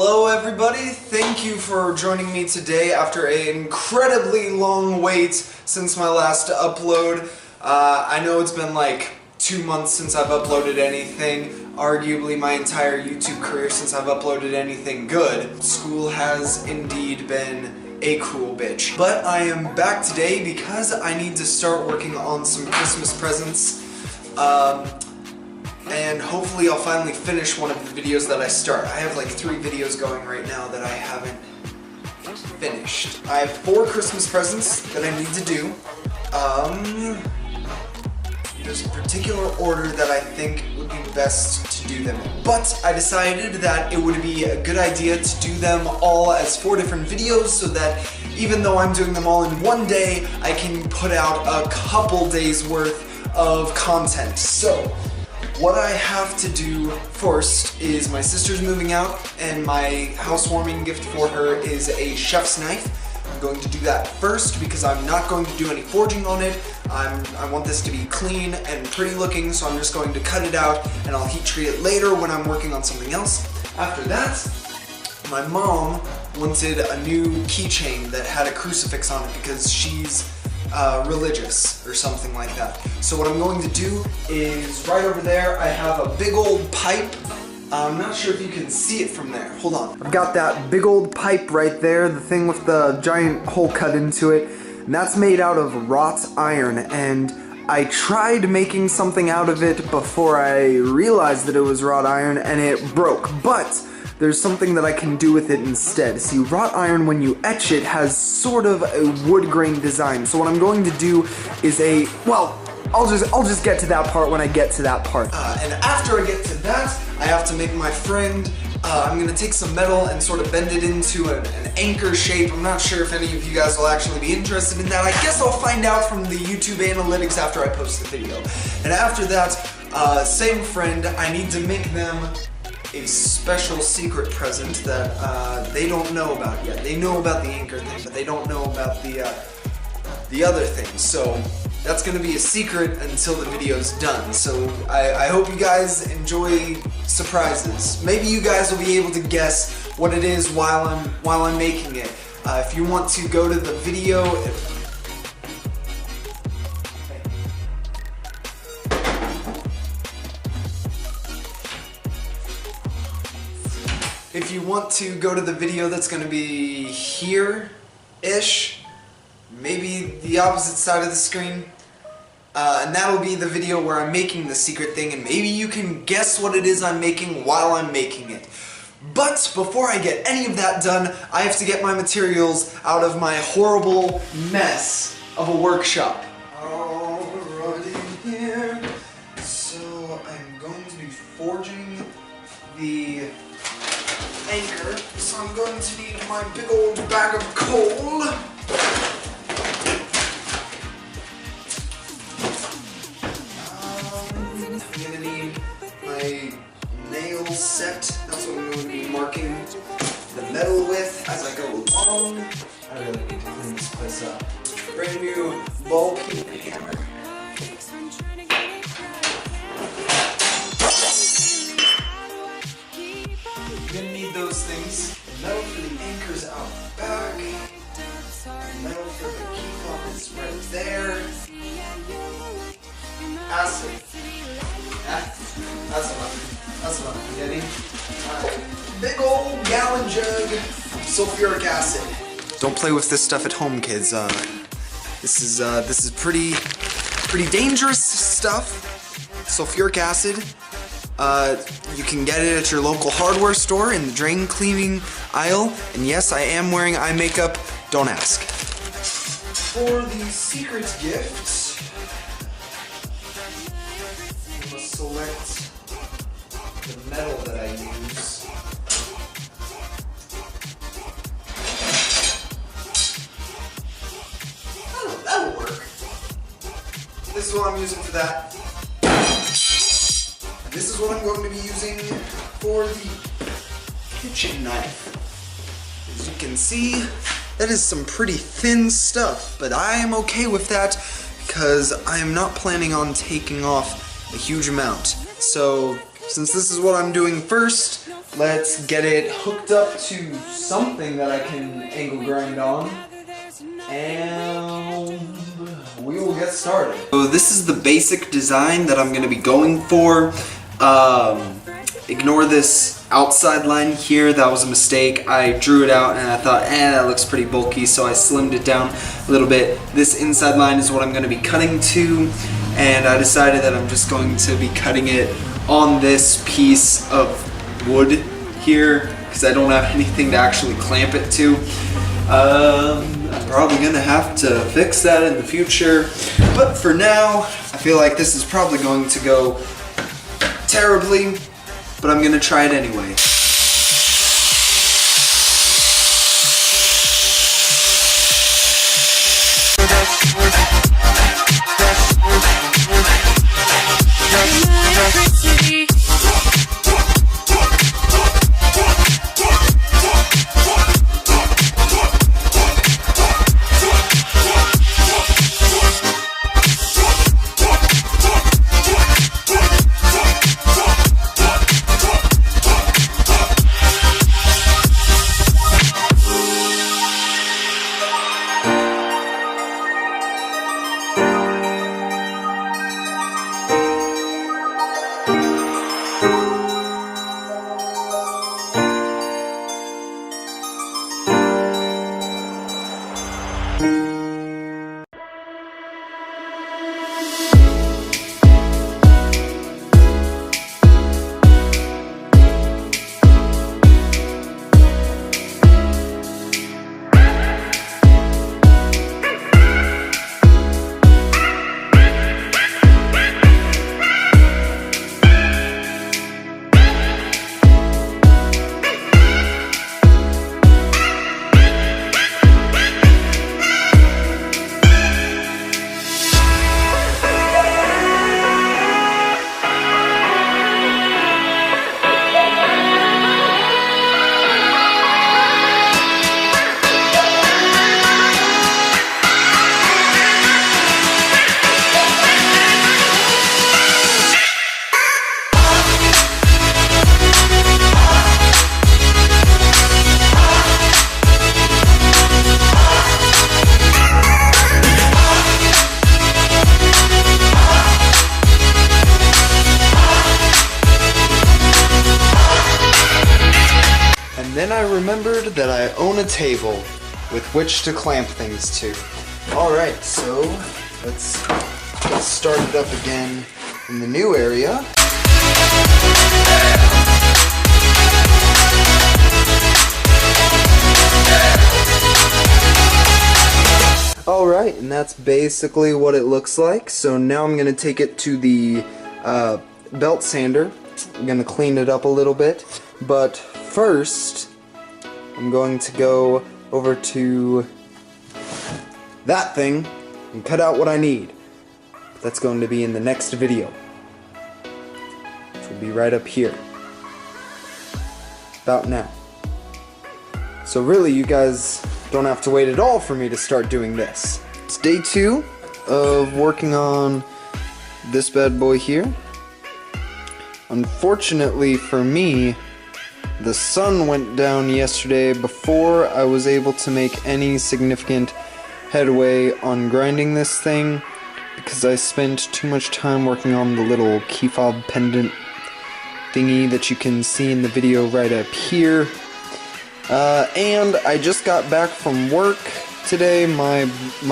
Hello everybody, thank you for joining me today after an incredibly long wait since my last upload. I know it's been like 2 months since I've uploaded anything, arguably my entire YouTube career since I've uploaded anything good. School has indeed been a cruel bitch. But I am back today because I need to start working on some Christmas presents. And hopefully I'll finally finish one of the videos that I start. I have like 3 videos going right now that I haven't finished. I have 4 Christmas presents that I need to do. There's a particular order that I think would be best to do them in. But I decided that it would be a good idea to do them all as 4 different videos so that even though I'm doing them all in one day, I can put out a couple days worth of content. So, what I have to do first is my sister's moving out and my housewarming gift for her is a chef's knife. I'm going to do that first because I'm not going to do any forging on it. I want this to be clean and pretty looking, so I'm just going to cut it out and I'll heat treat it later when I'm working on something else. After that, my mom wanted a new keychain that had a crucifix on it because she's religious or something like that. So what I'm going to do is right over there I have a big old pipe. I'm not sure if you can see it from there. Hold on. I've got that big old pipe right there, the thing with the giant hole cut into it. And that's made out of wrought iron, and I tried making something out of it before I realized that it was wrought iron and it broke. But there's something that I can do with it instead. See, wrought iron, when you etch it, has sort of a wood grain design. So what I'm going to do is I'll just get to that part when I get to that part. And after I get to that, I have to make my friend, I'm gonna take some metal and sort of bend it into an anchor shape. I'm not sure if any of you guys will actually be interested in that. I guess I'll find out from the YouTube analytics after I post the video. And after that, same friend, I need to make them a special secret present that they don't know about yet. They know about the anchor thing, but they don't know about the other thing. So that's gonna be a secret until the video's done. So I hope you guys enjoy surprises. Maybe you guys will be able to guess what it is while I'm making it. If you want to go to the video. If you want to go to the video that's going to be here-ish, maybe the opposite side of the screen, and that'll be the video where I'm making the secret thing, and maybe you can guess what it is I'm making while I'm making it. But before I get any of that done, I have to get my materials out of my horrible mess of a workshop. Alrighty here. So I'm going to be forging the anchor, so I'm going to need my big old bag of coal. I'm gonna need my nail set. That's what I'm going to be marking the metal with as I go along. I really need to clean this place up. Brand new ball peen hammer. You're gonna need those things. Metal for the anchors out back. Metal for the key fob is right there. Acid. That's what I'm getting. Big old gallon jug of sulfuric acid. Don't play with this stuff at home, kids. This is pretty dangerous stuff. Sulfuric acid. You can get it at your local hardware store in the drain cleaning aisle. And yes, I am wearing eye makeup. Don't ask. For the secret gift, you must select the metal that I use. That'll work. This is what I'm using for that. This is what I'm going to be using for the kitchen knife. As you can see, that is some pretty thin stuff, but I am okay with that because I am not planning on taking off a huge amount. So since this is what I'm doing first, let's get it hooked up to something that I can angle grind on, and we will get started. So this is the basic design that I'm going to be going for. Ignore this outside line here, that was a mistake. I drew it out and I thought, that looks pretty bulky, so I slimmed it down a little bit. This inside line is what I'm going to be cutting to, and I decided that I'm just going to be cutting it on this piece of wood here, because I don't have anything to actually clamp it to. I'm probably going to have to fix that in the future, but for now, I feel like this is probably going to go terribly, but I'm gonna try it anyway. Then I remembered that I own a table with which to clamp things to. Alright, so let's get started up again in the new area. Alright, and that's basically what it looks like. So now I'm going to take it to the belt sander. I'm going to clean it up a little bit. But first, I'm going to go over to that thing and cut out what I need. That's going to be in the next video, which will be right up here, about now. So really, you guys don't have to wait at all for me to start doing this. It's day 2 of working on this bad boy here. Unfortunately for me, the sun went down yesterday before I was able to make any significant headway on grinding this thing, because I spent too much time working on the little key fob pendant thingy that you can see in the video right up here. And I just got back from work today. My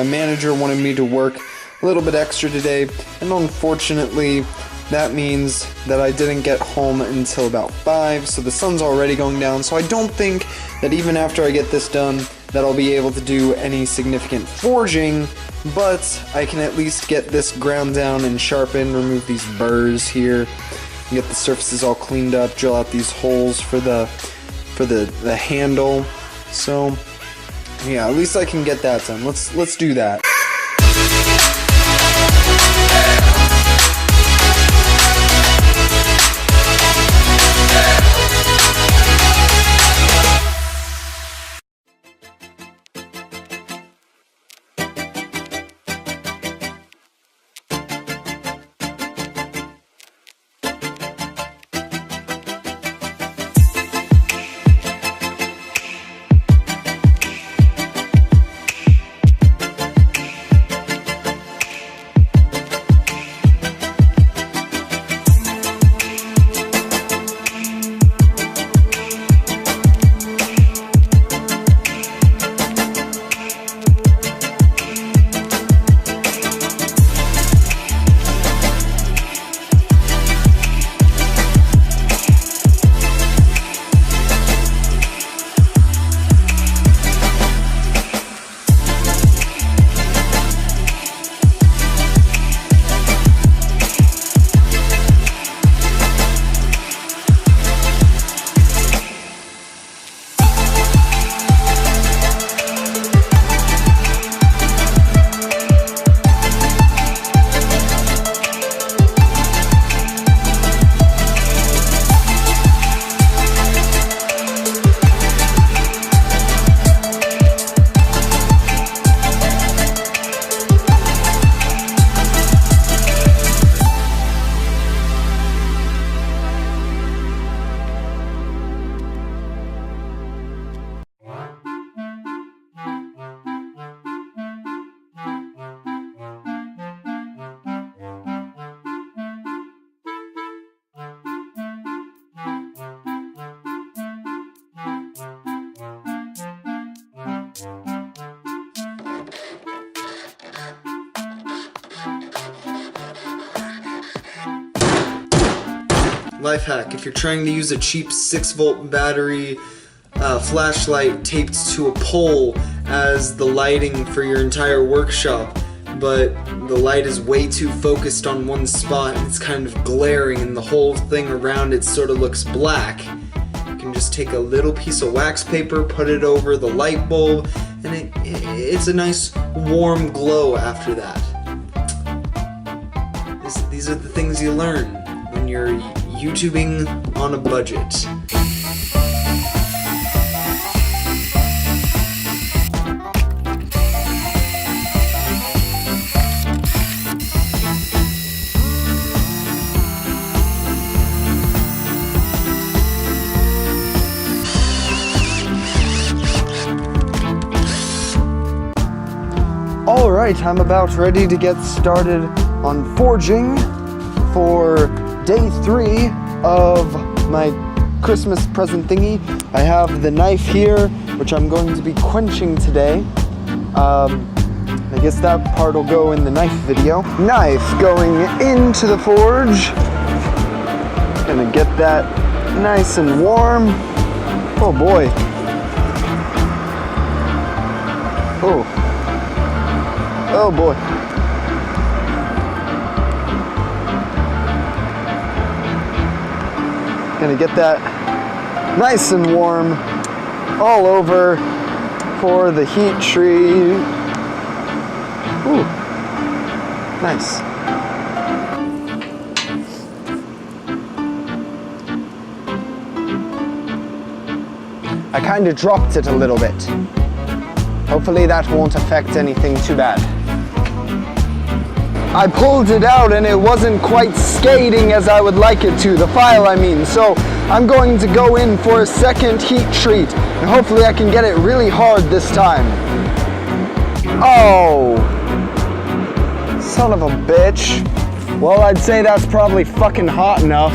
manager wanted me to work a little bit extra today, and unfortunately that means that I didn't get home until about 5, so the sun's already going down, so I don't think that even after I get this done that I'll be able to do any significant forging, but I can at least get this ground down and sharpened, remove these burrs here, get the surfaces all cleaned up, drill out these holes for the handle. So yeah, at least I can get that done. Let's do that. life hack. If you're trying to use a cheap 6-volt battery flashlight taped to a pole as the lighting for your entire workshop, but the light is way too focused on one spot and it's kind of glaring and the whole thing around it sort of looks black, you can just take a little piece of wax paper, put it over the light bulb, and it's a nice warm glow after that. These are the things you learn when you're YouTubing on a budget. Alright, I'm about ready to get started on forging for day 3 of my Christmas present thingy. I have the knife here, which I'm going to be quenching today. I guess that part will go in the knife video. Knife going into the forge. Gonna get that nice and warm. Oh boy. Oh boy. Gonna get that nice and warm all over for the heat treat. Ooh, nice. I kind of dropped it a little bit. Hopefully that won't affect anything too bad. I pulled it out and it wasn't quite skating as I would like it to, the file I mean, so I'm going to go in for a second heat treat and hopefully I can get it really hard this time. Oh, son of a bitch. Well, I'd say that's probably fucking hot enough.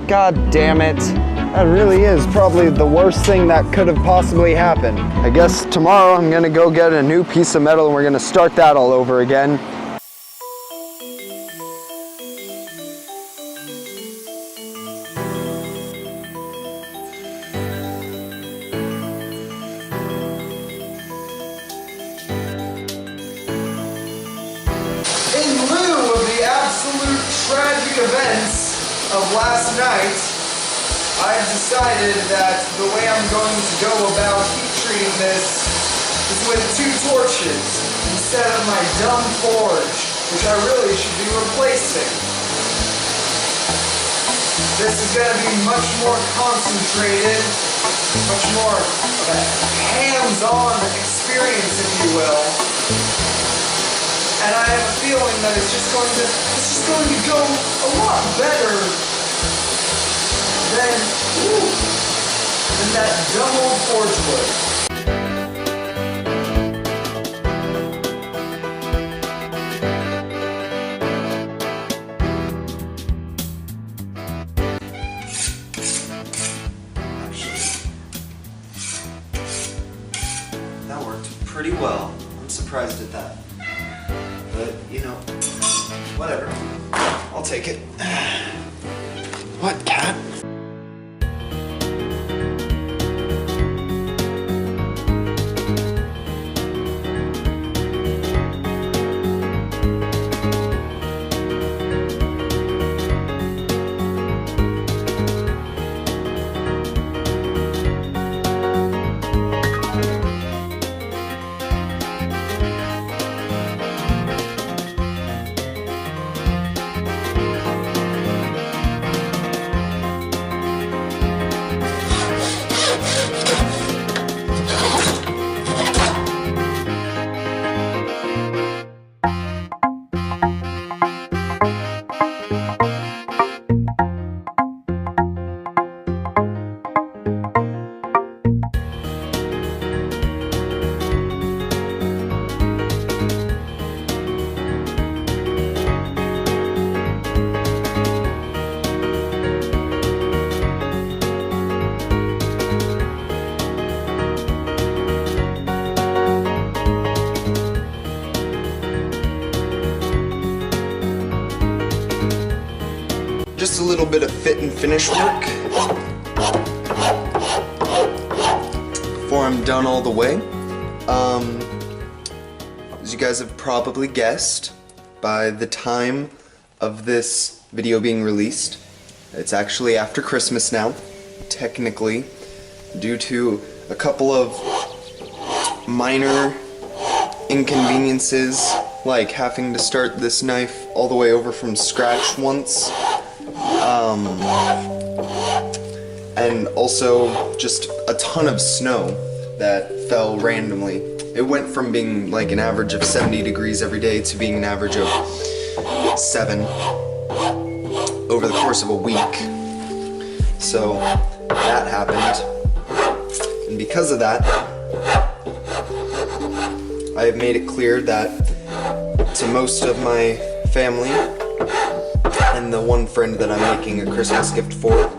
God damn it. That really is probably the worst thing that could have possibly happened. I guess tomorrow I'm gonna go get a new piece of metal and we're gonna start that all over again. In lieu of the absolute tragic events of last night, I've decided that the way I'm going to go about heat treating this is with 2 torches instead of my dumb forge, which I really should be replacing. This is going to be much more concentrated, much more of a hands-on experience, if you will. And I have a feeling that it's just going to go a lot better than that dumb old forge wood. Actually, that worked pretty well. I'm surprised at that. But, you know, whatever. I'll take it. What, cat? just a little bit of fit and finish work before I'm done all the way. As you guys have probably guessed, by the time of this video being released, it's actually after Christmas now, technically, due to a couple of minor inconveniences, like having to start this knife all the way over from scratch once, and also just a ton of snow that fell randomly. It went from being like an average of 70 degrees every day to being an average of 7 over the course of a week. So that happened, and because of that, I have made it clear that to most of my family and the one friend that I'm making a Christmas gift for,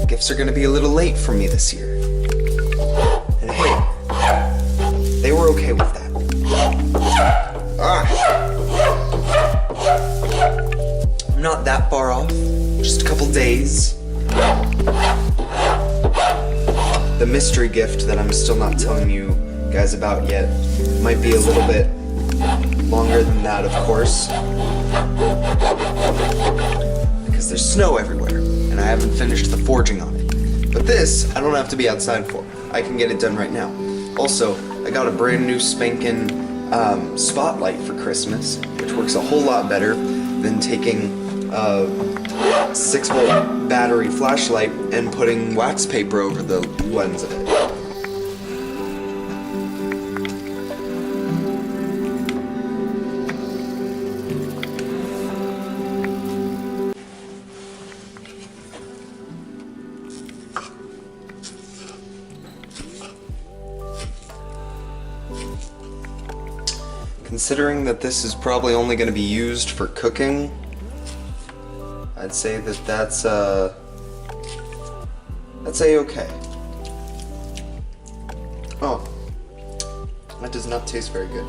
gifts are going to be a little late for me this year. And hey, they were okay with that. I'm not that far off, just a couple days. The mystery gift that I'm still not telling you guys about yet might be a little bit longer than that, of course, because there's snow everywhere and I haven't finished the forging on it. But this I don't have to be outside for. I can get it done right now. Also, I got a brand new spanking spotlight for Christmas, which works a whole lot better than taking a 6-volt battery flashlight and putting wax paper over the lens of it. Considering that this is probably only going to be used for cooking, I'd say that that's A-okay. Oh, that does not taste very good.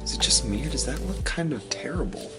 Is it just me, or does that look kind of terrible?